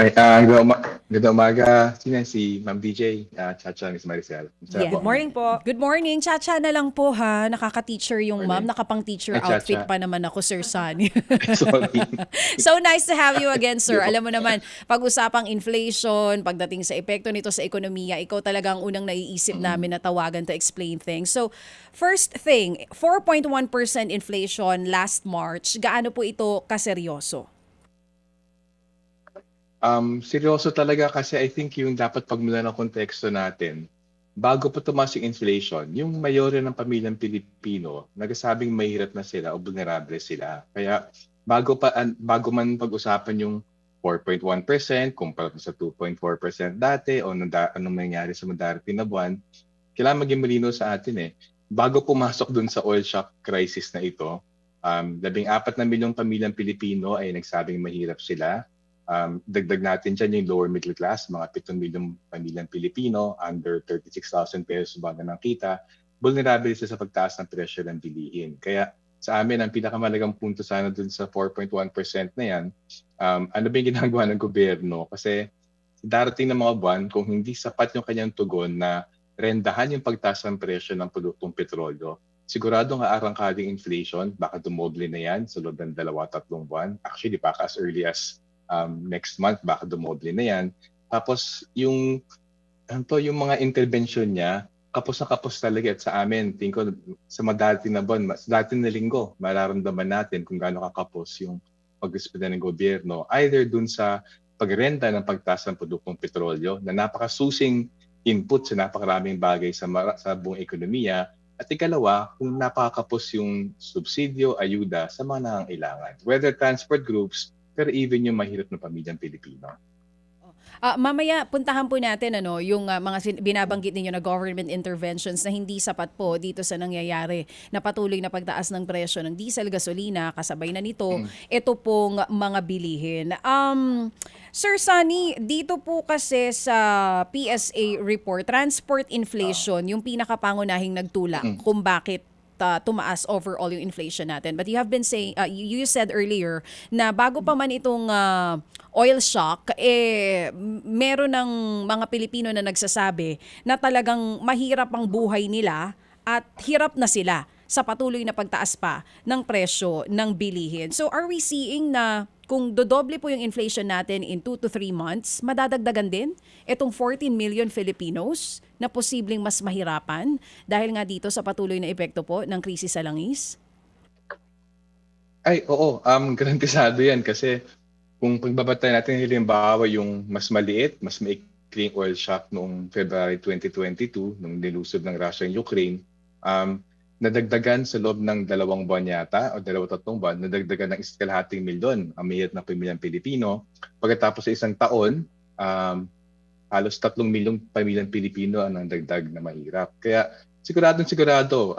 Ganda umaga. Sino yan? Si Ma'am DJ, Chacha, Miss Maricel. Masarap Good po. Yes. morning po. Good morning. Chacha na lang po ha. Nakaka-teacher yung ma'am. Morning. Nakapang-teacher Ay, outfit Chacha. pa naman ako, Sir Sunny. Sorry. So nice to have you again, Hindi sir. po. Alam mo naman, pag-usapang inflation, pagdating sa epekto nito sa ekonomiya, ikaw talagang unang naiisip namin na tawagan to explain things. So, first thing, 4.1% inflation last March. Gaano po ito kaseryoso? Seryoso talaga kasi I think yung dapat pagmulan ng konteksto natin, bago pa tumaas yung inflation, yung mayorya ng pamilyang Pilipino, nagsasabing mahirap na sila o vulnerable sila. Kaya bago man pag-usapan yung 4.1% kumpara sa 2.4% dati o anong nangyari sa mga darating na buwan, kailangan maging malino sa atin eh. Bago pumasok dun sa oil shock crisis na ito, 14 na milyong pamilyang Pilipino ay nagsabing mahirap sila. Dagdag natin dyan yung lower middle class, mga 7 milyong pamilyang Pilipino, under 36,000 pesos ba ng kita, vulnerable sila sa pagtaas ng presyo ng bilihin. Kaya sa amin, ang pinakamalagang punto sana dun sa 4.1% na yan, ano ba yung ginagawa ng gobyerno? Kasi darating na mga buwan, kung hindi sapat yung kanyang tugon na rendahan yung pagtaas ng presyo ng produktong petrolyo, sigurado nga arangkading inflation, baka dumoble na yan sa loob ng 2-3 buwan. Actually, baka as early as next month, baka dumoble na yan. Tapos yung mga intervention niya, kapos na kapos talaga. At sa amin, tingin ko sa madati na buwan, dati na linggo, mararamdaman natin kung gaano kakapos yung pag-responde ng gobyerno. Either dun sa pagrenta ng pagtaas ng produktong petrolyo na napakasusing input sa napakaraming bagay sa buong ekonomiya. At ikalawa, kung napakakapos yung subsidyo, ayuda sa mga nangangailangan. Whether transport groups, pero even yung mahirap na pamilyang Pilipino. Mamaya puntahan po natin yung mga binabanggit ninyo na government interventions na hindi sapat po dito sa nangyayari na patuloy na pagtaas ng presyo ng diesel, gasolina, kasabay na nito, ito pong mga bilihin. Sir Sunny, dito po kasi sa PSA report, transport inflation, yung pinakapangunahing nagtulak kung bakit tumaas overall yung inflation natin. But you have been saying, you said earlier na bago pa man itong oil shock, meron ng mga Pilipino na nagsasabi na talagang mahirap ang buhay nila at hirap na sila sa patuloy na pagtaas pa ng presyo ng bilihin. So are we seeing na kung dodoble po yung inflation natin in 2 to 3 months, madadagdagan din itong 14 million Filipinos na posibleng mas mahirapan dahil nga dito sa patuloy na epekto po ng krisis sa langis? Ay, oo. Garantisado yan kasi kung pagbabatay natin halimbawa yung mas maliit, mas maikling oil shock noong February 2022, nung nilusob ng Russia and Ukraine, nadagdagan sa loob ng 2 buwan yata o 2-3 buwan, nadagdagan ng 1,500,000 ang mahirap na pamilyang Pilipino. Pagkatapos sa isang taon, halos 3 milyong pamilyang Pilipino ang nagdagdag na mahirap. Kaya sigurado,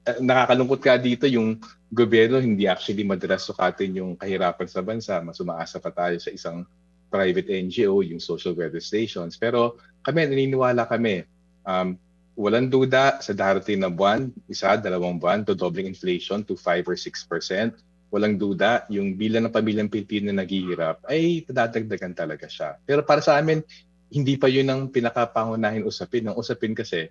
nakakalungkot ka dito yung gobyerno hindi actually madalas sukatin yung kahirapan sa bansa. Mas umaasa pa tayo sa isang private NGO, yung social weather stations. Pero naniniwala kami, walang duda sa darating na buwan, 1-2 buwan, dodobling inflation to 5 or 6%. Walang duda, yung bilang ng pamilyang Pilipino na naghihirap ay dadagdagan talaga siya. Pero para sa amin, hindi pa yun ang pinakapangunahing usapin. Ang usapin kasi,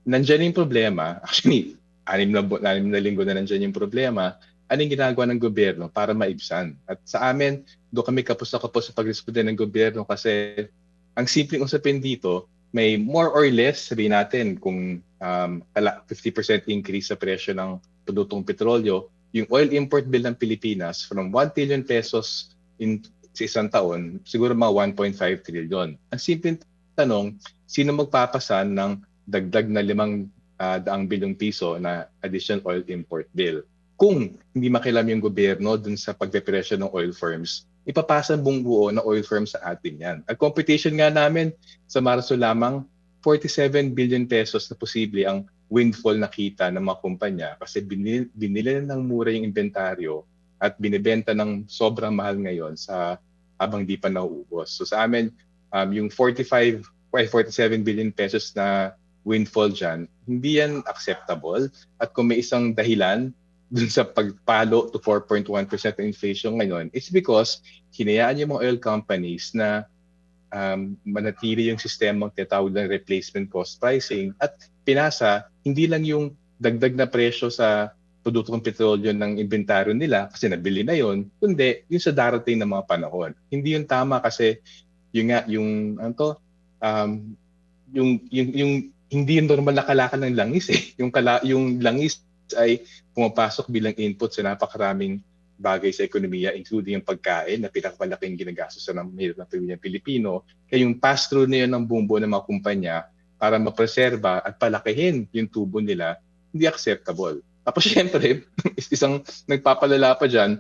nandiyan yung problema. Actually, 6 na linggo na nandiyan yung problema. Anong ginagawa ng gobyerno para maibsan? At sa amin, doon kami kapos na kapos sa pagresponde ng gobyerno kasi ang simpleng usapin dito, may more or less, sabihin natin, kung 50% increase sa presyo ng produktong petrolyo, yung oil import bill ng Pilipinas from 1 trillion pesos sa isang taon, siguro mga 1.5 trillion. Ang simpleng tanong, sino magpapasan ng dagdag na 500 bilyong piso na additional oil import bill? Kung hindi makialam yung gobyerno dun sa pagpepresyo ng oil firms, ipapasa buong buo na oil firms sa atin yan. At competition nga namin sa Marso lamang, 47 billion pesos na posible ang windfall na kita ng mga kumpanya kasi binili na ng mura yung inventaryo at binibenta ng sobrang mahal ngayon habang di pa nauubos. So sa amin, yung 47 billion pesos na windfall dyan, hindi yan acceptable. At kung may isang dahilan dun sa pagpalo to 4.1% ng inflation ngayon is because hinayaan yung mga oil companies na manatili yung sistemang tinatawag ng replacement cost pricing at pinasa hindi lang yung dagdag na presyo sa produktong petrolyo ng inventaryo nila kasi nabili na yon, kundi yung sa darating na mga panahon. Hindi yung tama kasi yung nga yung ano to, um, yung hindi yung normal na kalakal ng langis eh. Yung langis ay pumapasok bilang input sa napakaraming bagay sa ekonomiya, including yung pagkain na pinakamalaking ginagastosan ng mahirap na pamilyang Pilipino. Kaya yung pass-through na yun ng bumbo ng mga kumpanya para mapreserba at palakihin yung tubo nila, hindi acceptable. Tapos syempre, isang nagpapalala pa dyan,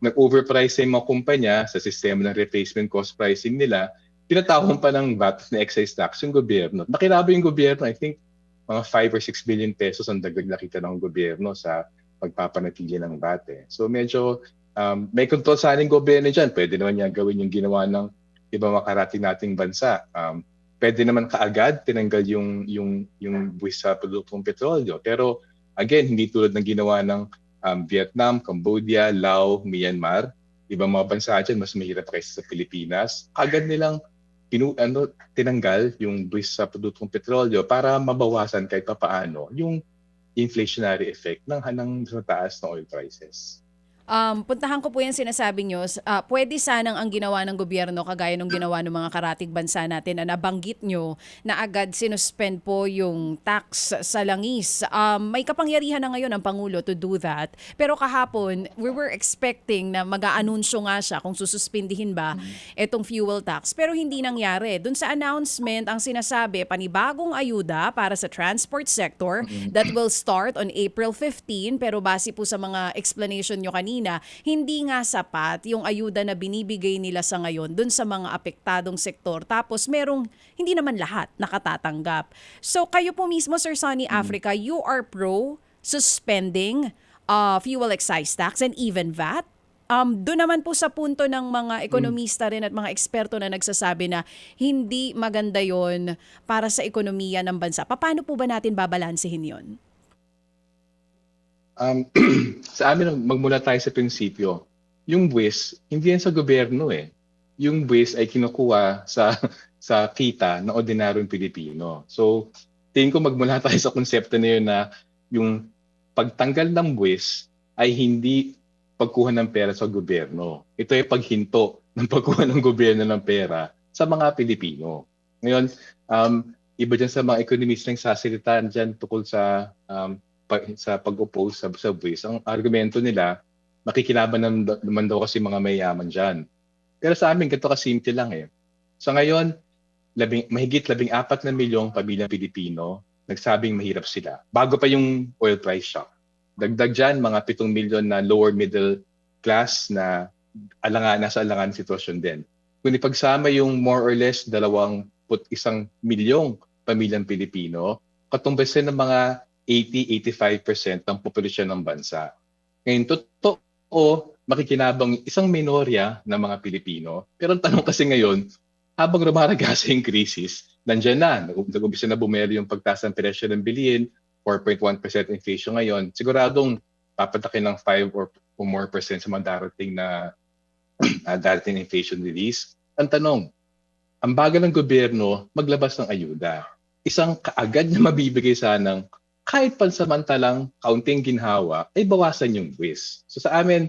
nag-overprice yung mga kumpanya sa sistema ng replacement cost pricing nila, tinatawag pa ng VAT na excise tax yung gobyerno. Nakilabo yung gobyerno, I think, mga 5 or 6 billion pesos ang dagdag nakita ng gobyerno sa pagpapanatili ng VAT. So medyo may control sana yung gobyerno dyan. Pwede naman niya gawin yung ginawa ng ibang makarating nating bansa. Pwede naman kaagad tinanggal yung buwis sa produktong petrolyo. Pero again, hindi tulad ng ginawa ng Vietnam, Cambodia, Laos, Myanmar. Ibang mga bansa dyan, mas mahirap kaysa sa Pilipinas. Agad nilang tinanggal yung buwis sa produktong petrolyo para mabawasan kahit papaano yung inflationary effect ng taas ng oil prices. Puntahan ko po yung sinasabi nyo. Pwede sanang ang ginawa ng gobyerno kagaya ng ginawa ng mga karatig bansa natin na nabanggit nyo na agad sinuspend po yung tax sa langis. May kapangyarihan na ngayon ang Pangulo to do that. Pero kahapon, we were expecting na mag-aanunsyo nga siya kung sususpindihin ba itong fuel tax. Pero hindi nangyari. Doon sa announcement, ang sinasabi, panibagong ayuda para sa transport sector that will start on April 15. Pero base po sa mga explanation nyo kanina, hindi nga sapat yung ayuda na binibigay nila sa ngayon dun sa mga apektadong sektor. Tapos merong hindi naman lahat nakatatanggap. So kayo po mismo, Sir Sonny Africa, you are pro suspending fuel excise tax and even VAT. Doon naman po sa punto ng mga ekonomista rin at mga eksperto na nagsasabi na hindi maganda yon para sa ekonomiya ng bansa. Paano po ba natin babalansehin yon? Sa amin, magmula tayo sa prinsipyo. Yung buwis, hindi yan sa gobyerno eh. Yung buwis ay kinukuha sa kita ng ordinaryong Pilipino. So, tingin ko magmula tayo sa konsepto na yun na yung pagtanggal ng buwis ay hindi pagkuha ng pera sa gobyerno. Ito ay paghinto ng pagkuha ng gobyerno ng pera sa mga Pilipino. Ngayon, iba dyan sa mga ekonomista ng sasalita dyan tukol sa pag-oppose sa buwis. Ang argumento nila, makikinaban naman daw kasi mga mayayaman dyan. Pero sa amin, ganito kasimple lang eh. So ngayon, mahigit 14 na milyong pamilyang Pilipino nagsabing mahirap sila. Bago pa yung oil price shock. Dagdag dyan, mga 7 milyon na lower middle class na nasa alangan sitwasyon din. Kung ipagsama yung more or less 21 milyong pamilyang Pilipino, katumbasan ng mga 80-85% ng populasyon ng bansa. Ngayon, totoo, makikinabang isang minorya ng mga Pilipino. Pero ang tanong kasi ngayon, habang rumaragasa yung krisis, nandiyan na. Nag-umpisa na bumelo yung pagtaas ng presyo ng bilihin, 4.1% inflation ngayon. Siguradong papatakin ng 5 or more percent sa mga darating na inflation release. Ang tanong, ang bagal ng gobyerno maglabas ng ayuda. Isang kaagad na mabibigay sanang kahit pansamantalang kaunting ginhawa, ay bawasan yung buwis. So sa amin,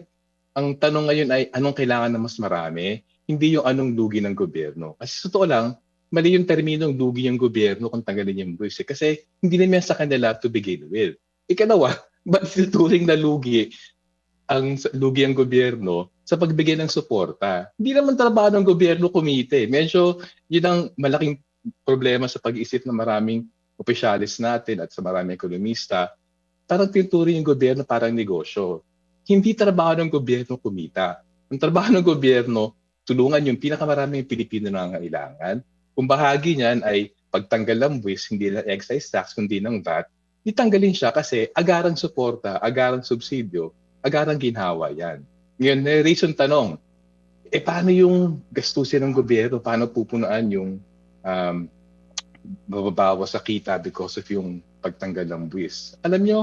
ang tanong ngayon ay anong kailangan na mas marami, hindi yung anong lugi ng gobyerno. Kasi sa totoo lang, mali yung terminong lugi yung gobyerno kung tanggalin yung buwis. Kasi hindi naman sa kanila to begin with. Ikalawa, ba't tuturing na lugi ang gobyerno sa pagbigay ng suporta? Hindi naman trabaho ng gobyerno kumite. Medyo yun ang malaking problema sa pag-iisip ng maraming opisyalis natin at sa maraming ekonomista, parang tinuturing yung gobyerno parang negosyo. Hindi trabaho ng gobyerno kumita. Ang trabaho ng gobyerno, tulungan yung pinakamaraming Pilipino na nangangailangan. Kung bahagi niyan ay pagtanggal ng buwis, hindi ng excise tax, kundi ng VAT, itanggalin siya kasi agarang suporta, agarang subsidyo, agarang ginhawa yan. Ngayon, reason tanong, paano yung gastusin ng gobyerno? Paano pupunaan yung mababawas sa kita because of yung pagtanggal ng buwis? Alam nyo,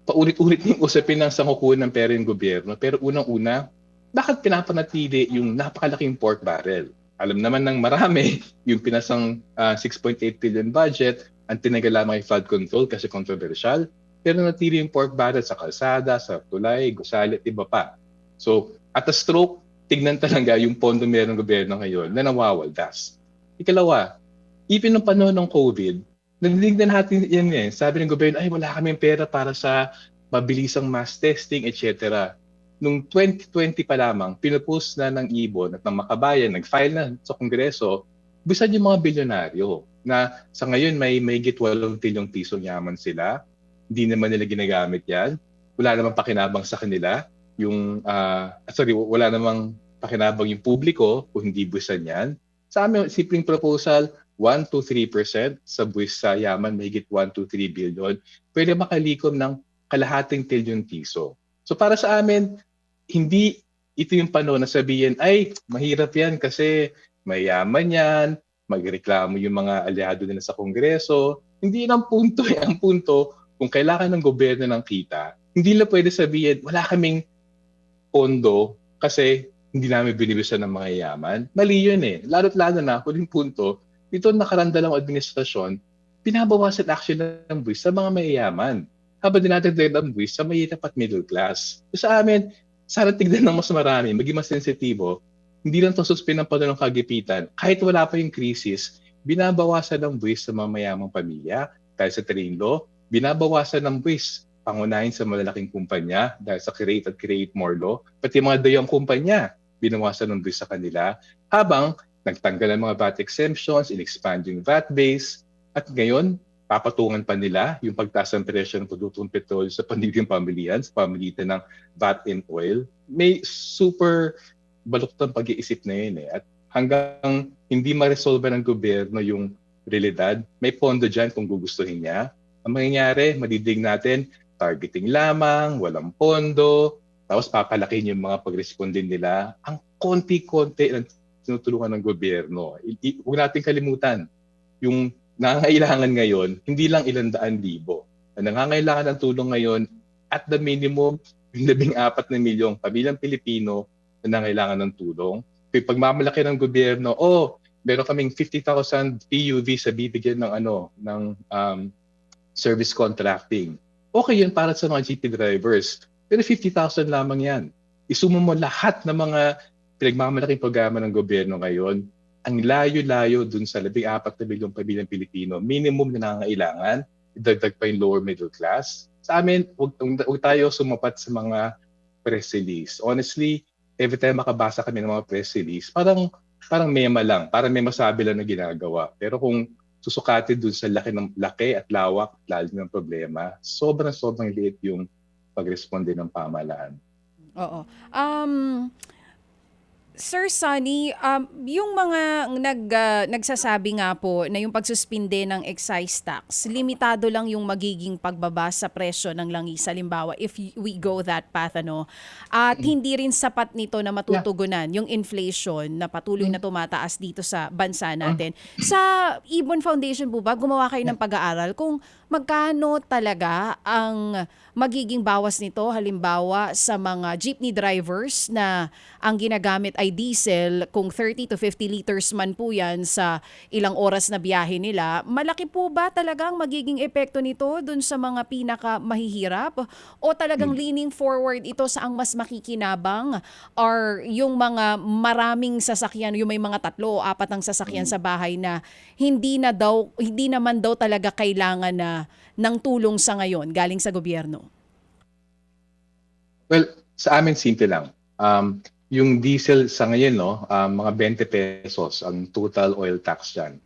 paulit-ulit yung usapin ng sangkukuhan ng pera yung gobyerno. Pero unang-una, bakit pinapanatili yung napakalaking pork barrel? Alam naman ng marami, yung pinasang 6.8 billion budget, ang tinagal lamang ay flood control kasi controversial. Pero natili yung pork barrel sa kalsada, sa tulay, gusali at iba pa. So, at a stroke, tignan talaga yung pondo meron ng gobyerno ngayon na nawawaldas. Ikalawa, even nung panahon ng COVID, nadinig na natin yan eh. Sabi ng gobyerno, ay wala kaming pera para sa mabilisang mass testing, etc. Nung 2020 pa lamang, pinupost na ng Ibon at ng Makabayan, nag-file na sa Kongreso, bisan yung mga bilyonaryo na sa ngayon may mahigit 8 trilyong pisong yaman sila. Hindi naman nila ginagamit yan. Wala namang pakinabang sa kanila. Wala namang pakinabang yung publiko kung hindi buwisan yan. Sa amin, simpleng proposal, 1 to 3% sa buwis sa yaman, mahigit 1 to 3 billion, pwede makalikom ng kalahating trilyon piso. So para sa amin, hindi ito yung panahon na sabihin, ay, mahirap yan kasi mayaman yan, magreklamo yung mga aliado nila sa Kongreso. Hindi yun ang punto. Ang punto, kung kailangan ng gobyerno ng kita, hindi lang pwede sabihin, wala kaming pondo kasi hindi namin binibisan ng mga yaman. Mali yun eh. Lalo't lalo na, huling punto, dito nakarandalang administrasyon, pinabawasan action ng buwis sa mga mayayaman. Habang dinadagdag ang buwis sa mahirap at middle class. So sa amin, sana tignan ng mas marami, maging mas sensitibo, hindi lang ito suspend ng panahon ng kagipitan. Kahit wala pa yung krisis, binabawasan ng buwis sa mga mayamang pamilya dahil sa train law, binabawasan ng buwis pangunahin sa malalaking kumpanya dahil sa create at create more law, pati mga dayong kumpanya, binawasan ng buwis sa kanila, habang nagtanggal ang mga VAT exemptions, in-expand yung VAT base, at ngayon, papatungan pa nila yung pagtaas ng presyo ng produktong petrol sa panigang pamilihan sa pamilitan ng VAT and oil. May super baluktang pag-iisip na yun eh. At hanggang hindi ma-resolve ng gobyerno yung realidad, may pondo dyan kung gugustuhin niya. Ang mangyayari, madidig natin, targeting lamang, walang pondo, tapos papalakin yung mga pag-respondin nila. Ang konti-konti ng tinutulungan ng gobyerno. Huwag natin kalimutan, yung nangangailangan ngayon, hindi lang 100,000. Ang nangangailangan ng tulong ngayon, at the minimum, yung 14 na milyong pamilyang Pilipino na nangangailangan ng tulong. Kaya pagmamalaki ng gobyerno, meron kaming 50,000 PUV sa bibigyan ng service contracting. Okay yun para sa mga jeep drivers. Pero 50,000 lamang yan. Isumo mo lahat ng mga pinagmamalaking programa ng gobyerno ngayon, ang layo-layo dun sa 14 na milyong pamilyang Pilipino, minimum na nangangailangan, idagdag pa yung lower middle class. Sa amin, huwag tayo sumapat sa mga press release. Honestly, every time makabasa kami ng mga press release, parang mema lang, parang may masabi lang na ginagawa. Pero kung susukatin dun sa laki at lawak, lalim ng problema, sobrang liit yung pag-responde ng pamahalaan. Oo. Sir Sonny, yung mga nagsasabi nga po na yung pagsuspinde ng excise tax, limitado lang yung magiging pagbaba sa presyo ng langis. Halimbawa, if we go that path, at hindi rin sapat nito na matutugunan yung inflation na patuloy na tumataas dito sa bansa natin. Sa Ibon Foundation po ba, gumawa kayo ng pag-aaral kung magkano talaga ang magiging bawas nito, halimbawa sa mga jeepney drivers na ang ginagamit ay diesel, kung 30 to 50 liters man po yan sa ilang oras na biyahe nila, malaki po ba talagang magiging epekto nito dun sa mga pinaka mahihirap? O talagang leaning forward ito sa ang mas makikinabang, or yung mga maraming sasakyan, yung may mga 3 o 4 ang sasakyan sa bahay na hindi naman daw talaga kailangan na ng tulong sa ngayon galing sa gobyerno? Well, sa amin simple lang. Yung diesel sa ngayon, mga 20 pesos ang total oil tax dyan.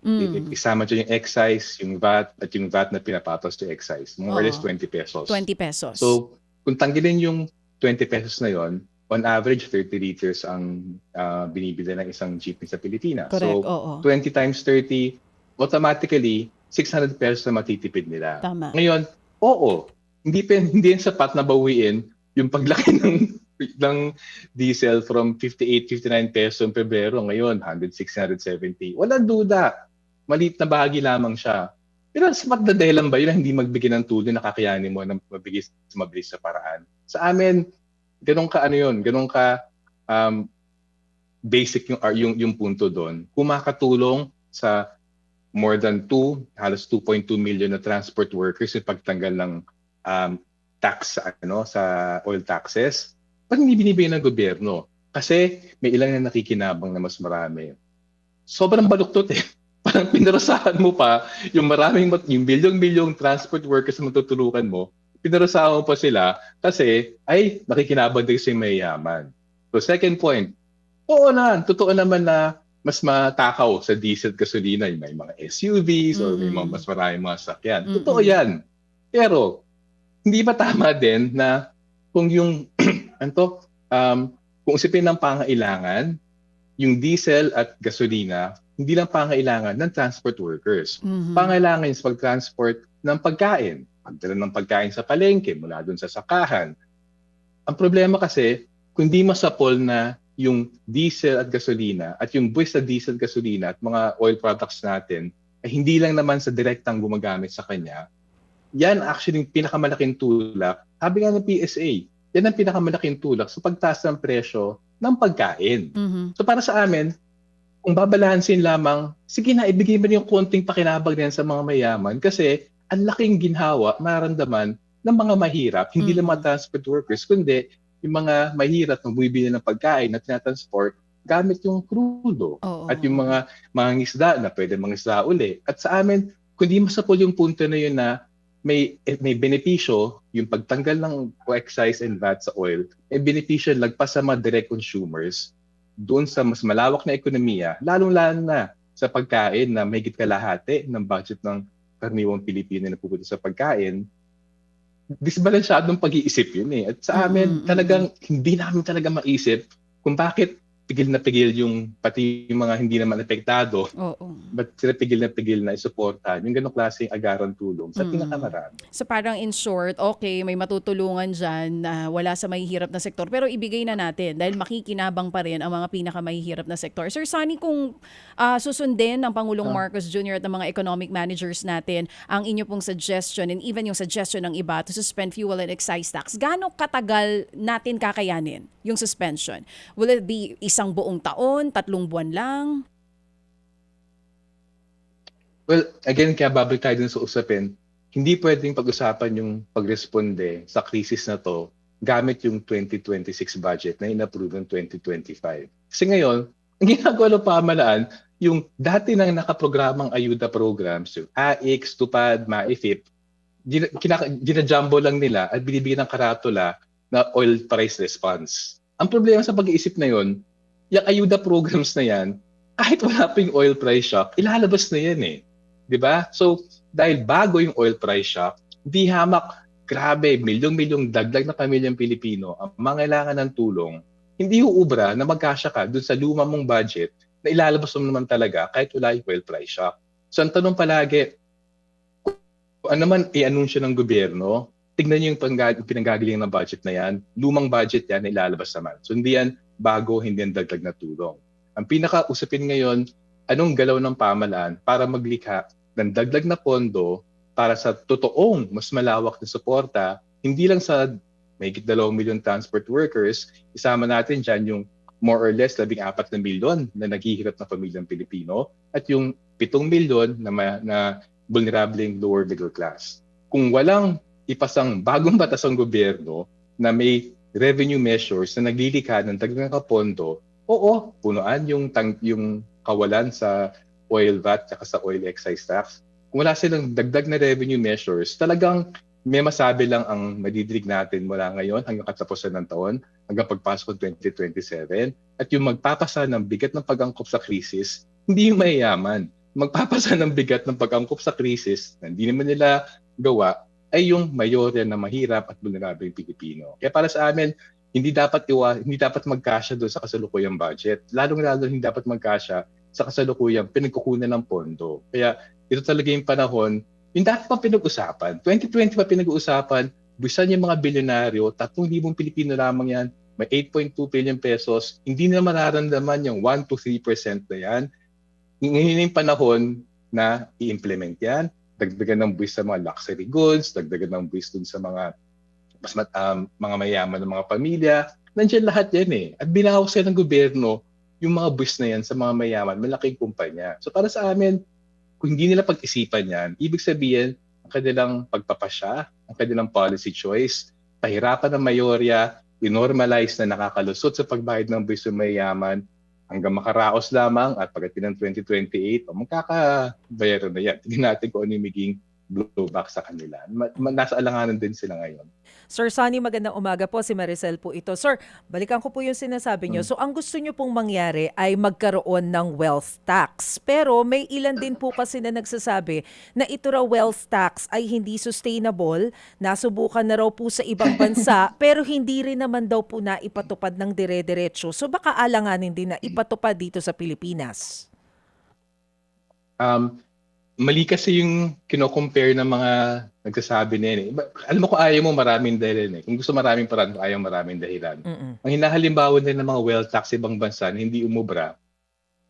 Isama dyan yung excise, yung VAT, at yung VAT na pinapatos to excise. More or less 20 pesos. 20 pesos. So, kung tanggalin yung 20 pesos na yon, on average, 30 liters ang binibili ng isang jeepney sa Pilipinas. Correct, So, 20 times 30, automatically, 600 pesos na matitipid nila. Tama. Ngayon, hindi yan sapat na bawiin yung paglaki ng diesel from 58, 59 pesos noong Pebrero, ngayon 160, 170. Walang duda. Maliit na bahagi lamang siya. Pero sapat na dahilan ba yun na hindi magbigay ng tulong na kakayanin mo ng mabilis na paraan? Sa amin, ganun ka ano yun, ganun ka um, basic yung punto doon. Kung makatulong sa more than halos 2.2 million na transport workers yung pagtanggal ng um, tax sa oil taxes, ba't hindi binibigyan ng gobyerno? Kasi may ilang na nakikinabang na mas marami. Sobrang baluktot eh. Parang pinarusahan mo pa yung bilyong-bilyong transport workers na matutulungan mo, pinarusahan mo pa sila kasi ay nakikinabang din sa mayayaman. So second point, oo na, totoo naman na mas matakaw sa diesel at gasolina, yung may mga SUVs or may mga Mm. mas maraming mga sakyan. Totoo Mm. yan. Pero hindi ba tama din na kung yung anto kung usipin ng pangailangan, yung diesel at gasolina, hindi lang pangailangan ng transport workers. Mhm. Pangailangan yung pag-transport ng pagkain. Pagdala ng pagkain sa palengke mula dun sa sakahan. Ang problema kasi, kung di masapol na yung diesel at gasolina at yung buwis sa diesel at gasolina at mga oil products natin ay hindi lang naman sa direktang gumagamit sa kanya, yan actually yung pinakamalaking tulak. Sabi nga ng PSA, yan ang pinakamalaking tulak sa pagtaas ng presyo ng pagkain. Mhm. So para sa amin, kung babalansin lamang, sige na, ibigay mo yung konting pakinabang din sa mga mayaman kasi ang laking ginhawa, maramdaman ng mga mahirap, hindi lang mga Mhm. transport workers, kundi yung mga mahirap na bumibili ng pagkain na tinatransport gamit yung krudo at yung Oo. mga mangingisda na pwede mangisda uli. At sa amin, kundi masapol yung punto na yun na may benepisyo yung pagtanggal ng excise and VAT sa oil, may benepisyo lagpas sa mga direct consumers doon sa mas malawak na ekonomiya, lalong-lalo na sa pagkain na mahigit kalahati ng budget ng karaniwang Pilipino na pupunta sa pagkain, disbalansyadong pag-iisip yun eh. At sa amin, Mm. Mm. talagang hindi namin talaga maisip kung bakit pigil na pigil yung pati yung mga hindi naman apektado, Oo. ba't sila pigil na isuportahan yung ganong klaseng agaran tulong sa Mm. pinakamarami. So parang in short, okay, may matutulungan diyan na wala sa mahihirap na sektor pero ibigay na natin dahil makikinabang pa rin ang mga pinakamahihirap na sektor. Sir Sunny, kung susundin ng Pangulong Ah, Marcos Jr. at ng mga economic managers natin ang inyo pong suggestion and even yung suggestion ng iba to suspend fuel and excise tax, gaano katagal natin kakayanin yung suspension? Will it be isang buong taon, 3 buwan lang? well, again, kaya babalik tayo dun sa usapin, hindi pwedeng pag-usapan yung pagresponde sa krisis na to gamit yung 2026 budget na inapprove ng 2025. Kasi ngayon, ang ginagawa ng pamahalaan, yung dati nang nakaprogramang ayuda programs, yung AIX, TUPAD, MAIFIP, ginajumbo lang nila at binibigyan ng karatula na oil price response. Ang problema sa pag-iisip na yon, yung ayuda programs na yan, kahit wala pa yung oil price shock, ilalabas na yan eh. 'Di ba? So, dahil bago yung oil price shock, di hamak, grabe, milyong-milyong dagdag na pamilyang Pilipino ang mangailangan ng tulong, hindi uubra na magkasya ka dun sa luma mong budget na ilalabas mo naman talaga kahit wala yung oil price shock. So, ang tanong palagi, kung ano man i-anunsyo ng gobyerno, tignan niyo yung pinanggagalingan ng budget na yan. Lumang budget yan na ilalabas naman. So hindi yan bago, hindi yan dagdag na tulong. Ang pinaka-usapin ngayon, anong galaw ng pamahalaan para maglikha ng dagdag na pondo para sa totoong mas malawak na suporta, hindi lang sa mahigit 2 million transport workers, isama natin dyan yung more or less 14 na milyon na naghihirap na pamilyang Pilipino at yung 7 milyon na vulnerableng lower middle class. Kung walang ipasang bagong batas ang gobyerno na may revenue measures na naglilikha ng dagdag na pondo, oo, punuan yung kawalan sa oil VAT at sa oil excise tax. Kung wala silang dagdag na revenue measures, talagang may masabi lang ang madidinig natin mula ngayon hanggang katapusan ng taon, hanggang pagpasok ng 2027. At yung magpapasa ng bigat ng pag-angkop sa krisis, hindi yung mayayaman. Magpapasa ng bigat ng pag-angkop sa krisis na hindi naman nila gawa ay yung mayorya na mahirap at vulnerable Pilipino. Kaya para sa amin, hindi dapat magkasya doon sa kasalukuyang budget. Lalong-lalo hindi dapat magkasya sa kasalukuyang pinagkukunan ng pondo. Kaya ito talaga yung panahon, yung dati pa pinag-usapan. 2020 pa pinag-uusapan, buwisan yung mga bilyonaryo, 3,000 Pilipino lamang yan, may 8.2 billion pesos, hindi na mararamdaman yung 1 to 3% na yan. Ngayon yung panahon na i-implement yan. dagdagan ng buwis sa mga luxury goods, dagdagan ng buwis dun sa mga mayaman ng mga pamilya. Nandiyan lahat yan eh. At binawas yan ng gobyerno yung mga buwis na yan sa mga mayaman, malaking kumpanya. So para sa amin, kung hindi nila pag-isipan yan, ibig sabihin, ang kanilang pagpapasya, ang kanilang policy choice, pahirapan ng mayorya, inormalize na nakakalusot sa pagbayad ng buwis sa mayaman, hanggang makaraos lamang at pagdating ng 2028, magkakabayaran na yan. Tingnan natin kung ano yung maging blowback sa kanila. Nasa alanganan din sila ngayon. Sir Sonny, magandang umaga po. Si Maricel po ito. Sir, balikan ko po yung sinasabi nyo. Mm. So, ang gusto nyo pong mangyari ay magkaroon ng wealth tax. Pero may ilan din po kasi na nagsasabi na ito raw wealth tax ay hindi sustainable. Nasubukan na raw po sa ibang bansa, pero hindi rin naman daw po na ipatupad ng dire-diretso. So, baka alanganin din na ipatupad dito sa Pilipinas. Mali kasi yung kino-compare ng mga nagsasabi na yun eh. Alam mo kung ayaw mo maraming dahilan eh. Kung gusto maraming paraan, ayaw maraming dahilan. Ang hinahalimbawa din ng mga wealth tax sa ibang bansa na hindi umubra,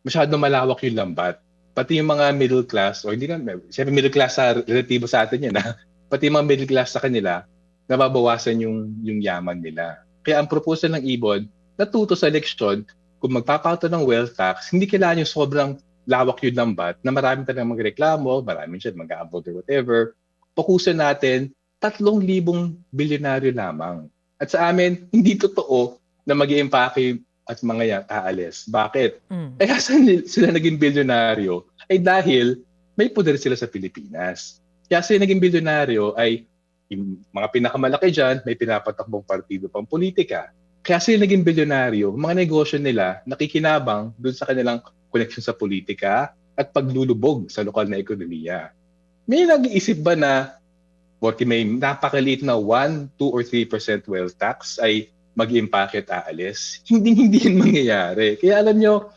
masyado malawak yung lambat. Pati yung mga middle class, o hindi na, siyempre middle class sa relatibo sa atin yan ha. Pati yung mga middle class sa kanila, nababawasan yung yaman nila. Kaya ang proposal ng IBOD, natuto sa eleksyon, kung magpapauto ng wealth tax, hindi kailangan yung sobrang lawak yung lambat na marami talagang magreklamo, marami dyan mag-aabot or whatever. Fokusan natin, 3,000 bilyonaryo lamang. At sa amin, hindi totoo na mag-i-impake at mga yan aalis. Bakit? Kaya sila naging bilyonaryo ay dahil may poder sila sa Pilipinas. Kaya sila naging bilyonaryo ay yung mga pinakamalaki dyan, may pinapatakbong partido pang politika. Kaya sila naging bilyonaryo, mga negosyo nila nakikinabang doon sa kanilang connection sa politika at paglulubog sa lokal na ekonomiya. May nag-iisip ba na porque may napakaliit na 1, 2, or 3% wealth tax ay mag-impake at aalis? Hindi yun mangyayari. Kaya alam nyo,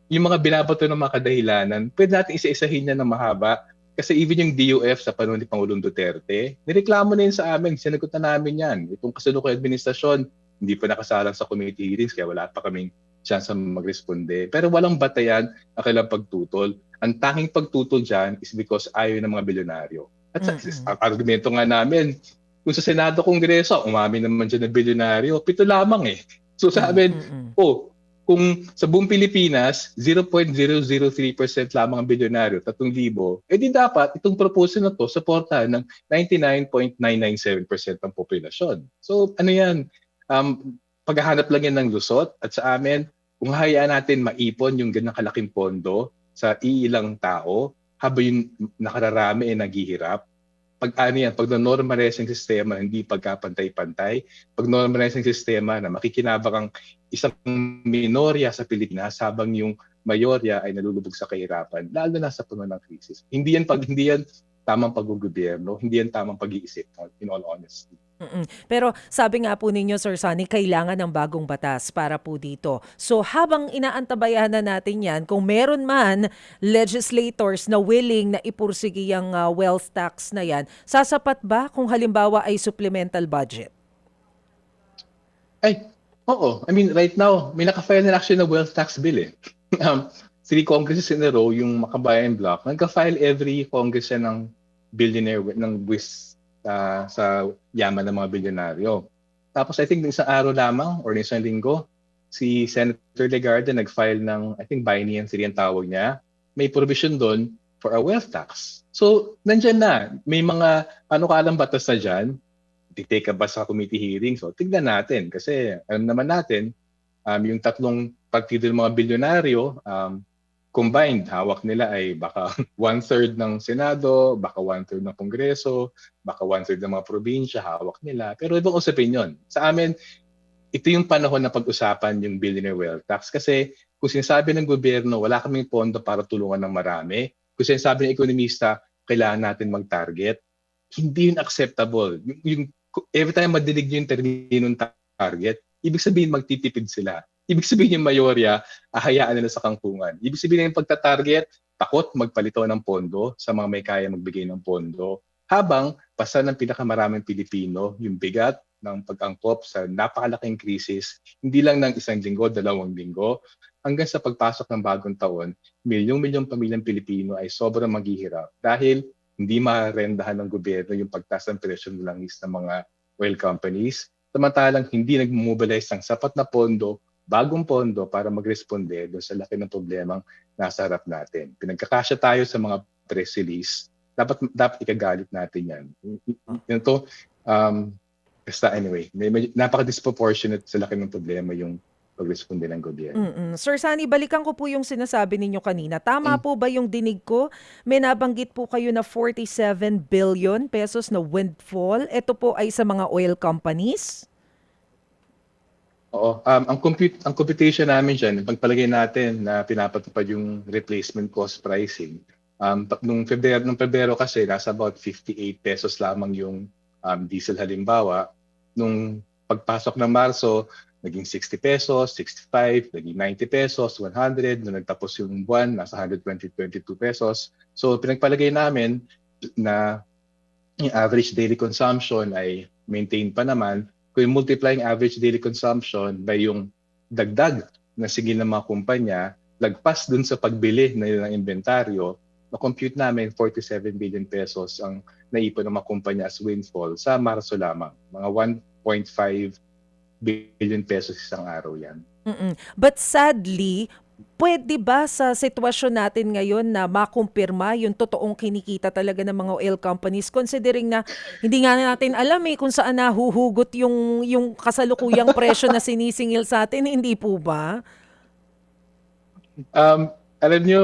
yung mga binabato ng mga kadahilanan, pwede natin isa-isahin yan ng mahaba. Kasi even yung DOF sa panahon ni Pangulong Duterte, nireklamo na yun sa amin, sinagot na namin yan. Itong kasalukuyang administrasyon, hindi pa nakasalang sa committee hearings, kaya wala pa kaming chance magresponde. Pero walang batayan ang kailang pagtutol. Ang tanging pagtutol dyan is because ayaw ng mga bilyonaryo. At ang argumento nga namin, kung sa Senado Kongreso, umamin naman dyan ng bilyonaryo, 7 lamang eh. So sa amin, kung sa buong Pilipinas, 0.003% lamang ang bilyonaryo, 3,000, edi dapat itong proposal na to suportahan ng 99.997% ng populasyon. So ano yan? Paghahanap lang yan ng lusot at sa amin, kung hayaan natin maipon yung ganang kalaking pondo sa iilang tao, habang yung nakararami ay naghihirap, pag na-normalize ang sistema, hindi pagkapantay-pantay, pag normalize ang sistema na makikinabang ang isang minorya sa Pilipinas habang yung mayorya ay nalulubog sa kahirapan, lalo na sa puno ng krisis. Hindi yan tamang pag-gobyerno, hindi yan tamang pag-iisip, in all honesty. Pero sabi nga po ninyo, Sir Sonny, kailangan ng bagong batas para po dito. So habang inaantabayan na natin yan, kung meron man legislators na willing na ipursige yung wealth tax na yan, sasapat ba kung halimbawa ay supplemental budget? Ay, oo. I mean, right now, may naka-file na actually na wealth tax bill eh. 3 congresses in a row, yung Makabayan Bloc, nagka-file every congress ng billionaire ng buwis sa yaman ng mga bilyonaryo. Tapos I think isang araw lamang or isang linggo, si Senator Legarda nag-file ng, I think Bayanihan City ang tawag niya, may provision doon for a wealth tax. So, nandyan na. May mga kalang batas na dyan, take a ba sa committee hearing. So, tignan natin. Kasi alam naman natin, yung 3 partido ng mga bilyonaryo, combined, hawak nila ay baka 1/3 ng Senado, baka 1/3 ng Kongreso, baka 1/3 ng mga probinsya, hawak nila. Pero ibang usapin yun. Sa amin, ito yung panahon na pag-usapan yung billionaire wealth tax. Kasi kung sinasabi ng gobyerno, wala kaming pondo para tulungan ng marami. Kung sinasabi ng ekonomista, kailangan natin mag-target. Hindi yun acceptable. Every time madidig yung terminong target, ibig sabihin magtitipid sila. Ibig sabihin yung mayorya, ahayaan nila sa kangkungan. Ibig sabihin yung pagta-target, takot magpalito ng pondo sa mga may kaya magbigay ng pondo. Habang pasa ng pinakamaraming Pilipino, yung bigat ng pag-angkop sa napakalaking krisis, hindi lang ng 1 linggo, 2 linggo, hanggang sa pagpasok ng bagong taon, milyong-milyong pamilyang Pilipino ay sobrang maghihirap dahil hindi marendahan ng gobyerno yung pagtaas ng presyo ng langis ng mga oil companies. Samantalang hindi nag-mobilize ng sapat na pondo, bagong pondo para magresponde doon sa laki ng problemang nasa harap natin. Pinagkakasya tayo sa mga press release, dapat ikagalit natin yan. Ito, basta anyway, napaka-disproportionate sa laki ng problema yung pagresponde ng gobyerno. Sir Sunny, balikan ko po yung sinasabi ninyo kanina. Tama po ba yung dinig ko? May nabanggit po kayo na 47 billion pesos na windfall. Ito po ay sa mga oil companies? Oo, ang computation namin diyan, pagpalagay natin na pinapatupad yung replacement cost pricing. Nung Pebrero kasi nasa about 58 pesos lamang yung diesel halimbawa. Nung pagpasok ng Marso, naging 60 pesos, 65, naging 90 pesos, 100. Nung nagtapos yung buwan, nasa 122 pesos. So pinagpalagay namin na yung average daily consumption ay maintain pa naman. Kung multiplying average daily consumption by yung dagdag na sigil ng mga kumpanya, lagpas dun sa pagbili na ng inventaryo, na-compute namin 47 billion pesos ang naipon ng mga kumpanya as windfall sa Marso lamang. Mga 1.5 billion pesos isang araw yan. But sadly, pwede ba sa sitwasyon natin ngayon na makumpirma yung totoong kinikita talaga ng mga oil companies considering na hindi nga natin alam kung saan nahuhugot yung kasalukuyang presyo na sinisingil sa atin, hindi po ba? Alam nyo,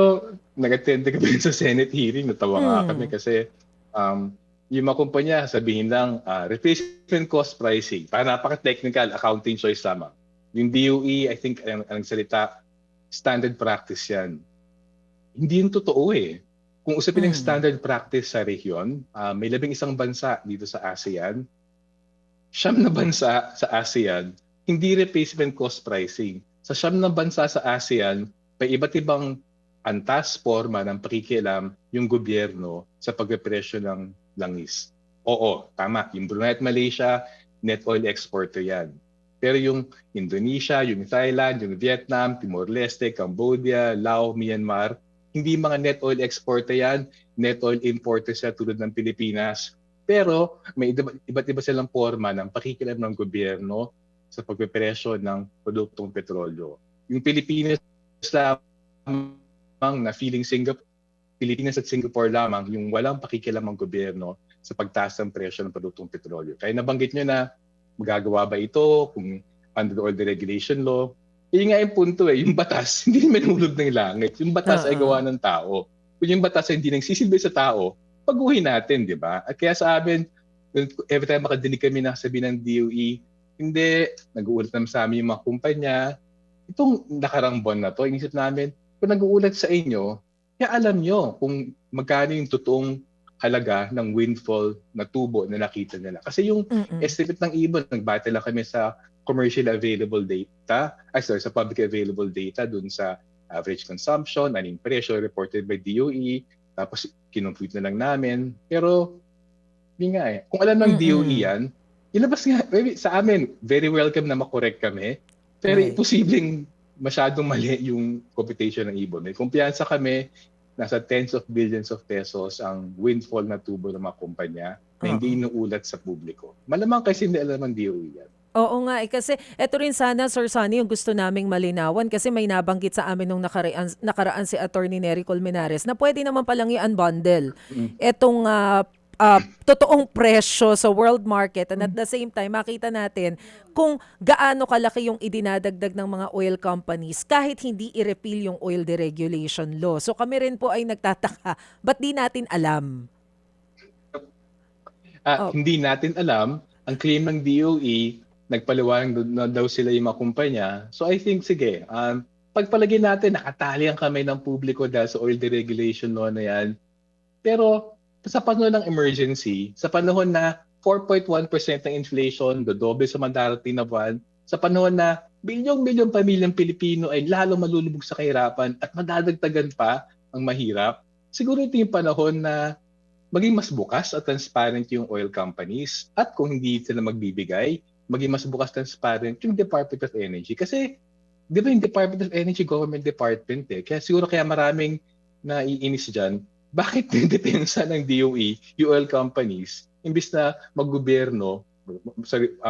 nag-attend kami sa Senate hearing, natawa nga kami kasi yung mga kumpanya sabihin lang replacement cost pricing, para napaka-technical, accounting choice lamang. Yung DOE, I think, ang salita, standard practice yan. Hindi yung totoo eh. Kung usapin ng standard practice sa rehiyon, may 11 bansa dito sa ASEAN. 9 na bansa sa ASEAN, hindi replacement cost pricing. Sa 9 na bansa sa ASEAN, may iba't ibang antas forma ng pakikialam yung gobyerno sa pagpepresyo ng langis. Oo, tama. Yung Brunei at Malaysia, net oil exporter yan. Pero yung Indonesia, yung Thailand, yung Vietnam, Timor-Leste, Cambodia, Laos, Myanmar, hindi mga net oil exporter yan, net oil importer siya tulad ng Pilipinas. Pero may iba't iba silang forma ng pakikialam ng gobyerno sa pagpepresyo ng produktong petrolyo. Yung Pilipinas lamang na Pilipinas at Singapore lamang yung walang pakikialam ng gobyerno sa pagtaas ng presyo ng produktong petrolyo. Kaya nabanggit nyo na magagawa ba ito kung under all the regulation law? Yun nga yung punto yung batas, hindi naman hulog ng langit. Yung batas ay gawa ng tao. Kung yung batas ay hindi nagsisilbi sa tao, pag-uwi natin, di ba? At kaya sa amin, every time makadinig kami na sabi ng DOE, hindi, nag-uulat naman sa amin yung mga kumpanya, itong nakarang buwan na to, inisip namin, kung nag-uulat sa inyo, kaya alam nyo kung magkano yung totoong halaga ng windfall na tubo na nakita nila. Kasi yung estimate ng ibon, nag-battle lang kami sa commercially available data, sa public available data dun sa average consumption, anong presyo reported by DOE, tapos kinumpute na lang namin. Pero, yun nga kung alam ng DOE yan, ilabas nga, maybe sa amin, very welcome na makorek kami, pero posibleng masyadong mali yung computation ng ibon. May kumpiyansa kami, nasa tens of billions of pesos ang windfall na tubo ng mga kumpanya na hindi inuulat sa publiko. Malamang kasi hindi alam ng DOE yan. Oo nga kasi eto rin sana Sir Sunny yung gusto naming malinawan kasi may nabanggit sa amin nung nakaraan si Attorney Nery Colmenares na pwede naman palang i-unbundle etong totoong presyo sa world market and at the same time makita natin kung gaano kalaki yung idinadagdag ng mga oil companies kahit hindi i-repeal yung oil deregulation law. So kami rin po ay nagtataka, ba't di natin alam? Hindi natin alam, ang claim ng DOE, nagpaliwanag na daw sila yung mga kumpanya. So I think, sige, pagpalagay natin, nakatali ang kamay ng publiko dahil sa oil deregulation law na yan. Pero sa panahon ng emergency, sa panahon na 4.1% ng inflation, dodoble sa mandarating na buwan, sa panahon na bilyong-bilyong pamilyang Pilipino ay lalo malulubog sa kahirapan at madadagdagan pa ang mahirap, siguro ito yung panahon na maging mas bukas at transparent yung oil companies at kung hindi sila magbibigay, maging mas bukas transparent yung Department of Energy. Kasi, di ba yung Department of Energy, government department kaya siguro kaya maraming naiinis dyan, bakit depensa ng DOE, yung oil companies, imbis na maggobyerno,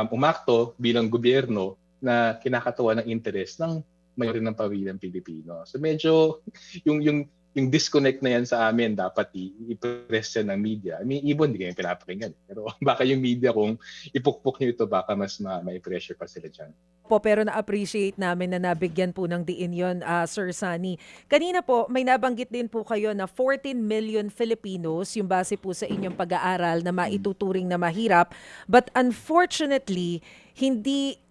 umakto bilang gobyerno na kinakatawan ng interes ng mayorin ng pamilyang Pilipino. So medyo yung disconnect na yan sa amin dapat i-press yan ng media. I mean, ibon hindi kayo pinapakinggan. Pero baka yung media kung ipukpok nyo ito, baka mas may pressure pa sila dyan. Po, pero na-appreciate namin na nabigyan po ng diin yon, Sir Sunny. Kanina po, may nabanggit din po kayo na 14 million Filipinos, yung base po sa inyong pag-aaral na maituturing na mahirap. But unfortunately,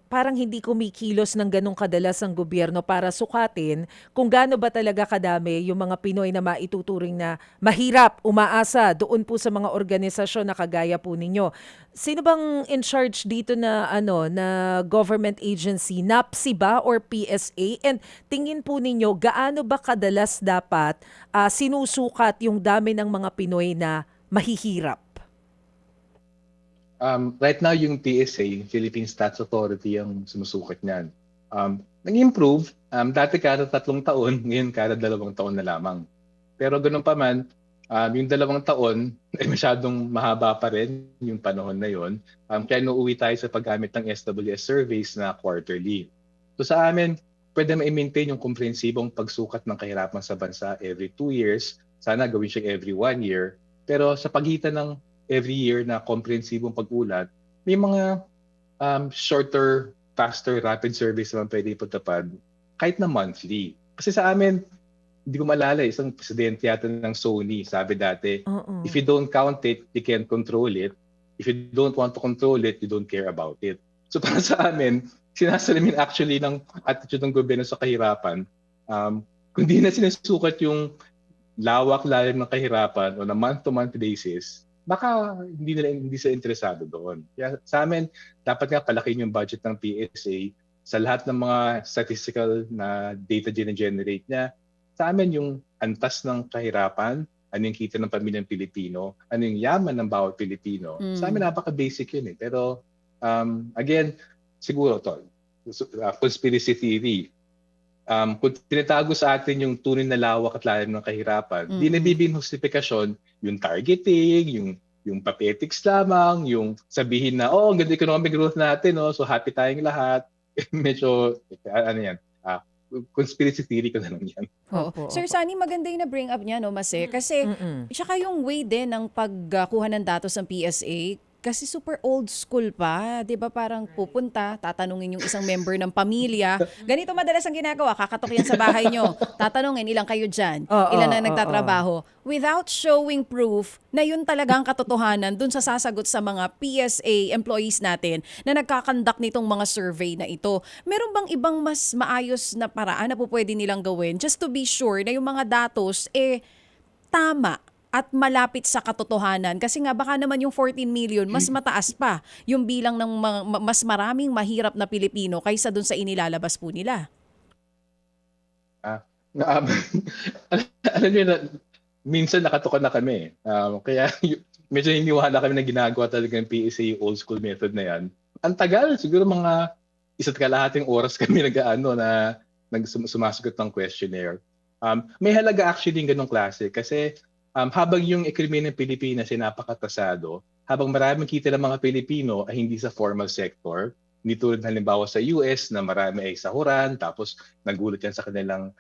parang hindi kumikilos ng ganong kadalas ang gobyerno para sukatin kung gaano ba talaga kadami yung mga Pinoy na maituturing na mahirap, umaasa doon po sa mga organisasyon na kagaya po ninyo. Sino bang in charge dito na na government agency, NAPSI ba or PSA? And tingin po ninyo gaano ba kadalas dapat sinusukat yung dami ng mga Pinoy na mahihirap? Right now, yung PSA, Philippine Stats Authority, ang sumusukat niyan. Nag-improve. Dati kada 3 taon, ngayon kada 2 taon na lamang. Pero ganun pa man, yung 2 taon, masyadong mahaba pa rin yung panahon na yon. Kaya nauuwi tayo sa paggamit ng SWS surveys na quarterly. So sa amin, pwede ma-maintain yung komprehensibong pagsukat ng kahirapan sa bansa every 2 years. Sana gawin siya every 1 year. Pero sa pagitan ng every year na komprehensibong pag-ulat, may mga shorter, faster, rapid surveys naman pwede ipatupad kahit na monthly. Kasi sa amin, hindi ko maalala, isang presidente yata ng Sony, sabi dati, if you don't count it, you can't control it. If you don't want to control it, you don't care about it. So para sa amin, sinasalamin actually ng attitude ng gobyerno sa kahirapan, kung di na sinusukat yung lawak lalim ng kahirapan o na month-to-month basis, baka hindi sila interesado doon. Kaya sa amin, dapat nga palakin yung budget ng PSA sa lahat ng mga statistical na data generate niya. Sa amin, yung antas ng kahirapan, ano yung kita ng pamilyang Pilipino, ano yung yaman ng bawat Pilipino. Sa amin, napaka-basic yun eh. Pero again, siguro to, conspiracy theory. Kung tinatago sa atin yung tunay na lawak at lalim ng kahirapan, di nabibigyan justifikasyon yung targeting, yung papetics lamang, yung sabihin na, ang ganda economic growth natin, so happy tayong lahat. Medyo, conspiracy theory ko na lang yan. Oo. Sir Sunny, maganda yung na-bring up niya, no, Mase? Kasi, tsaka yung way din ng pagkuha ng datos ng PSA, kasi super old school pa, 'di ba? Parang pupunta, tatanungin yung isang member ng pamilya. Ganito madalas ang ginagawa, kakatok yan sa bahay nyo. Tatanungin, ilang kayo diyan? Ilan ang nagtatrabaho? Without showing proof na yun talaga ang katotohanan dun sa sasagot sa mga PSA employees natin na nagkakandak nitong mga survey na ito. Meron bang ibang mas maayos na paraan na po pwede nilang gawin just to be sure na yung mga datos tama at malapit sa katotohanan? Kasi nga baka naman yung 14 million mas mataas pa yung bilang ng mas maraming mahirap na Pilipino kaysa dun sa inilalabas po nila. Alam niyo na, minsan nakatukan na kami. Kaya medyo hiniwala kami na ginagawa talaga ng PSA old school method na yan. Ang tagal, siguro mga 1.5 oras kami sumasagot ng questionnaire. May halaga actually yung ganong klase kasi habang yung ekonomiya ng Pilipinas ay napakatasado, habang maraming kita ng mga Pilipino ay hindi sa formal sector, hindi tulad halimbawa sa US na marami ay sahuran, tapos nagulat yan sa kanilang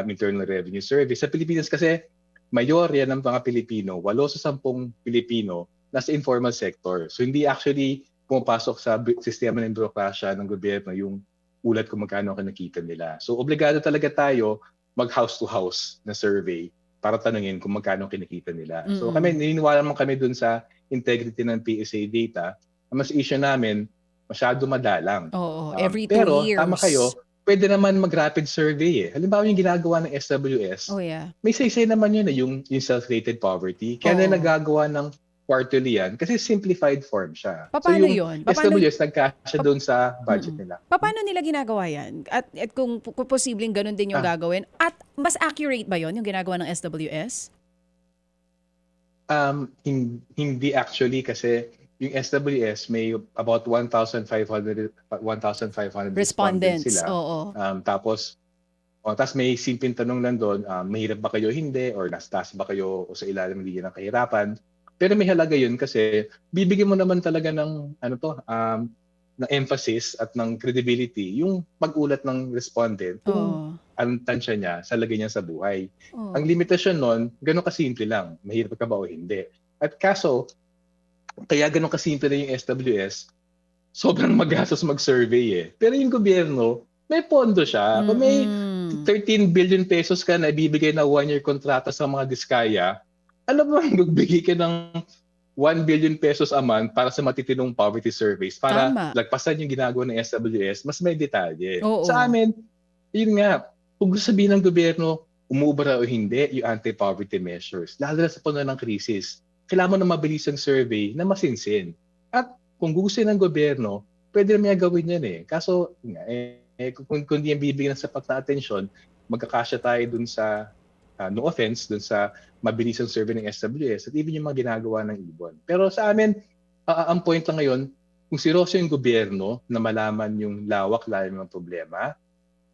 internal revenue service. Sa Pilipinas kasi, mayorya ng mga Pilipino, 8 sa 10 Pilipino, nasa informal sector. So hindi actually pumapasok sa sistema ng bürokrasya ng gobyerno yung ulat kung magkano ang kinikita nila. So obligado talaga tayo mag-house to house na survey para tanungin kung magkano kinikita nila. So kami, naniniwala naman kami dun sa integrity ng PSA data. Ang mas issue namin, masyado madalang. Every 2 pero, years. Pero tama kayo, pwede naman mag-rapid survey. Halimbawa yung ginagawa ng SWS, may say-say naman yun yung self-rated poverty. Kaya na nagagawa ng quarterly yan kasi simplified form siya. Paano so yung yun? SWS nagkasya doon sa budget nila. Paano nila ginagawa yan? At kung posibleng ganun din yung gagawin? At mas accurate ba yon yung ginagawa ng SWS? Hindi actually kasi yung SWS may about 1,500 respondents sila. Oo. Tapos Tapos may simpleng tanong lang doon, mahirap ba kayo hindi or nasa taas ba kayo o sa ilalim ng linya ng kahirapan? Pero may halaga yun kasi bibigyan mo naman talaga ng ng emphasis at ng credibility yung pag-ulat ng respondent kung Oo. anong tansya niya sa lagay niya sa buhay. Ang Oo. limitasyon nun, ganun kasimple lang, mahirap ka ba o hindi. At kaso, kaya ganun kasimple na yung SWS, sobrang magastos mag-survey eh. Pero yung gobyerno, may pondo siya. Kung may Mm. 13 billion pesos ka na ibibigay na 1-year kontrata sa mga diskaya, alam mo, magbigay ka ng 1 billion pesos a month para sa matitinong poverty surveys para Tama. lagpasan yung ginagawa ng SWS, mas may detalye. Sa Oo. amin, yun nga, kung gusto sabihin ng gobyerno, umubra o hindi yung anti-poverty measures, lalo na sa panahon ng krisis, kailangan mo na mabilis ang survey na masinsin. At kung gusto ng gobyerno, pwede naman gawin yan eh. Kaso, kung di yan bibigyan ng sapat na atensyon, magkakasya tayo dun sa, no offense, dun sa mabilis ang survey ng SWS at even yung mga ginagawa ng ibon. Pero sa amin, ang point lang ngayon, kung seryoso yung gobyerno na malaman yung lawak lalim ng problema,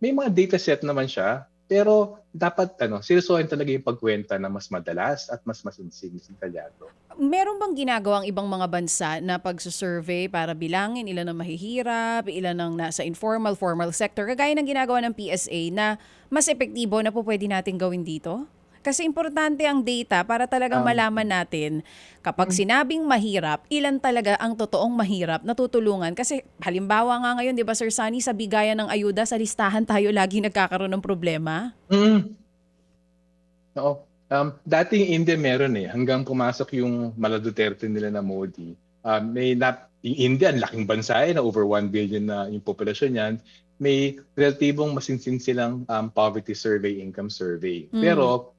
may mga data set naman siya, pero dapat seryosohin talaga yung pagkwenta na mas madalas at mas masinsin, detalyado. Meron bang ginagawang ibang mga bansa na pagsusurvey para bilangin ilan ang mahihirap, ilan ang nasa informal, formal sector, kagaya ng ginagawa ng PSA na mas epektibo na po pwede natin gawin dito? Kasi importante ang data para talagang Um, malaman natin kapag sinabing mahirap, ilan talaga ang totoong mahirap na tutulungan. Kasi halimbawa nga ngayon, di ba Sir Sunny, sa bigayan ng ayuda, sa listahan tayo lagi nagkakaroon ng problema. mm, Oo. Dating India meron eh, hanggang pumasok yung Mala Duterte nila na Modi. Yung India, ang laking bansa eh, na over 1 billion na yung populasyon niyan. May relatibong masinsin silang poverty survey, income survey. Mm. Pero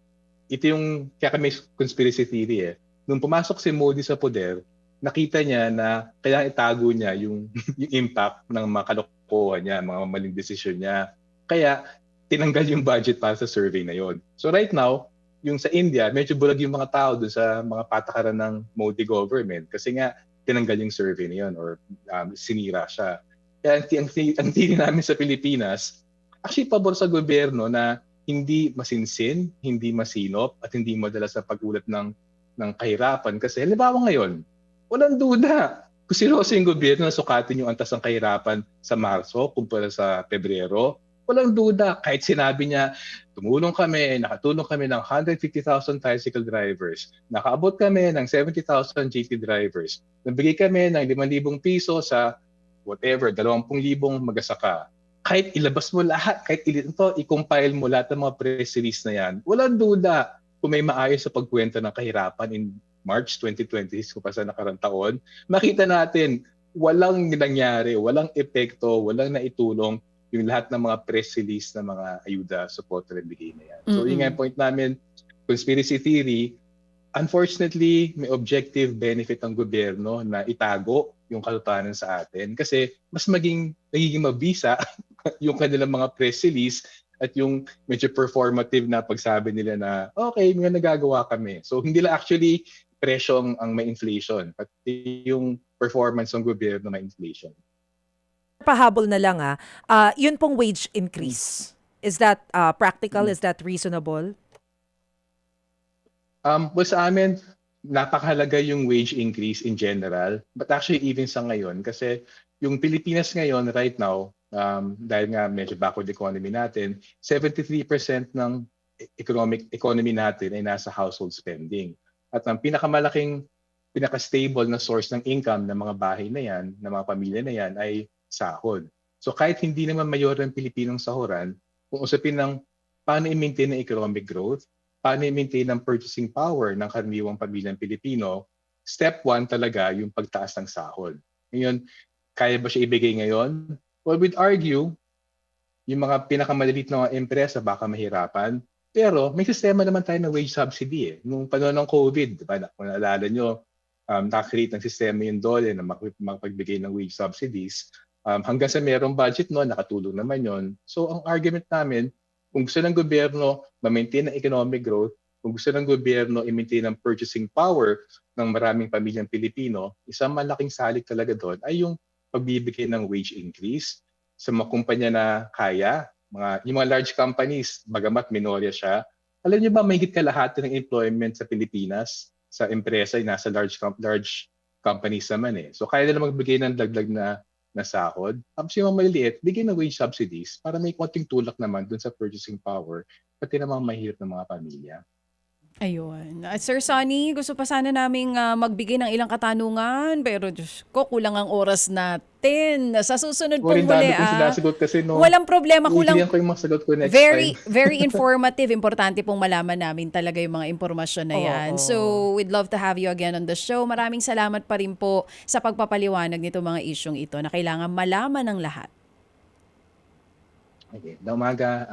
ito yung, kaya kami conspiracy theory eh. Nung pumasok si Modi sa poder, nakita niya na kailangan itago niya yung, yung impact ng mga kalokohan niya, mga maling desisyon niya. Kaya tinanggal yung budget para sa survey na yon. So right now, yung sa India, medyo bulag yung mga tao dun sa mga patakaran ng Modi government kasi nga tinanggal yung survey na yon or sinira siya. Kaya ang tingin namin sa Pilipinas, actually pabor sa gobyerno na hindi masinsin, hindi masinop, at hindi madala sa pag-ulat ng kahirapan. Kasi halimbawa ngayon, walang duda. Kung seryoso yung gobyerno na sukatin yung antas ng kahirapan sa Marso kumpara sa Pebrero, walang duda. Kahit sinabi niya, nakatulong kami ng 150,000 tricycle drivers. Nakaabot kami ng 70,000 jeepney drivers. Nabigay kami ng 5,000 piso sa whatever, 20,000 magasaka. Kahit ilabas mo lahat, kahit i-compile mo lahat ng mga press release na yan, walang duda kung may maayos sa pagkwenta ng kahirapan in March 2026 kung pa sa nakarang taon, makita natin walang nangyari, walang epekto, walang naitulong yung lahat ng mga press release na mga ayuda, support na bigay na yan. So yun nga yung point namin, conspiracy theory, unfortunately, may objective benefit ang gobyerno na itago yung katotohanan sa atin kasi mas nagiging mabisa yung kanilang mga press release at yung medyo performative na pagsabi nila na okay, may nagagawa kami. So hindi lang actually presyo ang may inflation, pati yung performance ng gobyerno may inflation. Pahabol na lang yun pong wage increase. Is that practical? Is that reasonable? Well, sa amin, napakahalaga yung wage increase in general. But actually, even sa ngayon, kasi yung Pilipinas ngayon, right now, dahil nga medyo backward economy natin, 73% ng economy natin ay nasa household spending. At ang pinaka-stable na source ng income ng mga bahay na yan, ng mga pamilya na yan, ay sahod. So kahit hindi naman mayor ng Pilipinong sahuran, kung usapin ng paano i-maintain ang economic growth, paano i-maintain ang purchasing power ng karaniwang pamilyang Pilipino, step 1 talaga yung pagtaas ng sahod. Ngayon, kaya ba siya ibigay ngayon? Well, we'd argue, yung mga pinakamaliliit na mga empresa baka mahirapan, pero may sistema naman tayo ng wage subsidy eh. Nung panahon ng COVID, diba, kung naalala nyo, nakakreate ng sistema yung DOLE na makapagbigay ng wage subsidies. Hanggang sa merong budget nakatulong naman yon. So ang argument namin, kung gusto ng gobyerno ma-maintain ang economic growth, kung gusto ng gobyerno i-maintain ang purchasing power ng maraming pamilyang Pilipino, isang malaking salik talaga doon ay yung pagbibigay ng wage increase sa mga kumpanya na kaya, yung mga large companies, bagamat minorya siya, alam niyo ba mahigit kalahati ng employment sa Pilipinas sa empresa ay nasa large companies naman eh. So kaya nila magbigay ng dagdag na sahod. Tapos yung mga maliliit, bigyan ng wage subsidies para may konting tulak naman dun sa purchasing power pati na mga mahirap ng mga pamilya. Ayun. Sir Sonny, gusto pa sana naming magbigay ng ilang katanungan pero Diyos ko, kulang ang oras natin. Sa susunod pong Rin muli, dami kong sinasagot kasi walang problema. Iigilan ko yung mga sagot ko next Very, time. very informative. Importante pong malaman namin talaga yung mga impormasyon na yan. Oo. So, we'd love to have you again on the show. Maraming salamat pa rin po sa pagpapaliwanag nito mga isyong ito na kailangan malaman ng lahat. Okay. Umaga,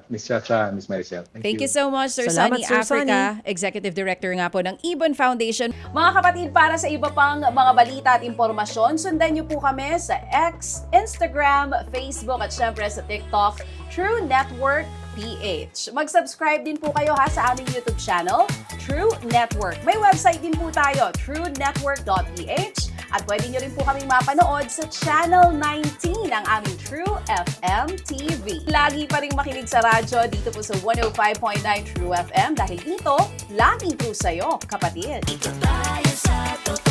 Miss Chacha, Miss Maricel. Thank you so much, Sir Salamat, Sunny Sir Africa, Executive Director nga po ng Ibon Foundation. Mga kapatid, para sa iba pang mga balita at impormasyon, sundan niyo po kami sa X, Instagram, Facebook at syempre sa TikTok, True Network PH. Mag-subscribe din po kayo sa aming YouTube channel, True Network. May website din po tayo, truenetwork.ph. At pwede nyo rin po kaming mapanood sa Channel 19 ng aming True FM TV. Lagi pa rin makinig sa radyo dito po sa 105.9 True FM dahil dito, laging po sa'yo, kapatid. Dito tayo sa totoo.